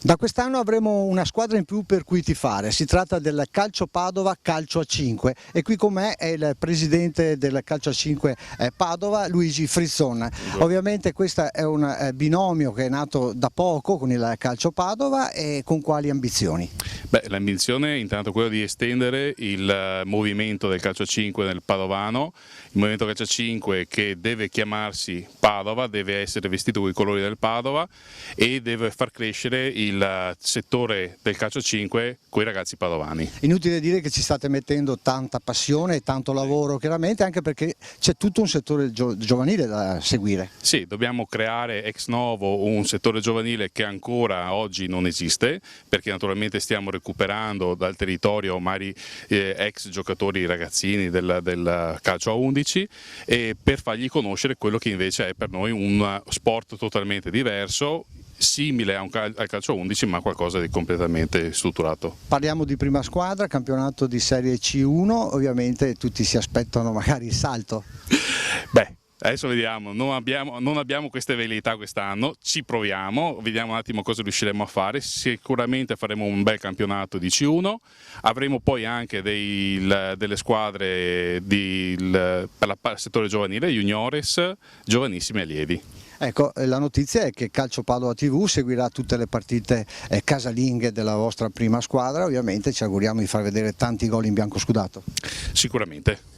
Da quest'anno avremo una squadra in più per cui tifare, si tratta del Calcio Padova Calcio a 5 e qui con me è il presidente del Calcio a 5 Padova, Luigi Frizzon. Ovviamente questo è un binomio che è nato da poco con il Calcio Padova e con quali ambizioni? L'ambizione è intanto quella di estendere il movimento del calcio a 5 nel padovano, il movimento calcio a 5 che deve chiamarsi Padova, deve essere vestito con i colori del Padova e deve far crescere il settore del calcio a 5 con i ragazzi padovani. Inutile dire che ci state mettendo tanta passione e tanto lavoro chiaramente, anche perché c'è tutto un settore giovanile da seguire. Sì, dobbiamo creare ex novo un settore giovanile che ancora oggi non esiste, perché naturalmente stiamo recuperando dal territorio magari ex giocatori ragazzini del calcio a 11 e per fargli conoscere quello che invece è per noi un sport totalmente diverso, simile al calcio a 11 ma qualcosa di completamente strutturato. Parliamo di prima squadra, campionato di Serie C1, ovviamente tutti si aspettano magari il salto. Adesso vediamo, non abbiamo queste velleità quest'anno, ci proviamo, vediamo un attimo cosa riusciremo a fare, sicuramente faremo un bel campionato di C1, avremo poi anche delle squadre per il settore giovanile, juniores, giovanissimi allievi. Ecco, la notizia è che Calcio Padova TV seguirà tutte le partite casalinghe della vostra prima squadra, ovviamente ci auguriamo di far vedere tanti gol in bianco scudato. Sicuramente.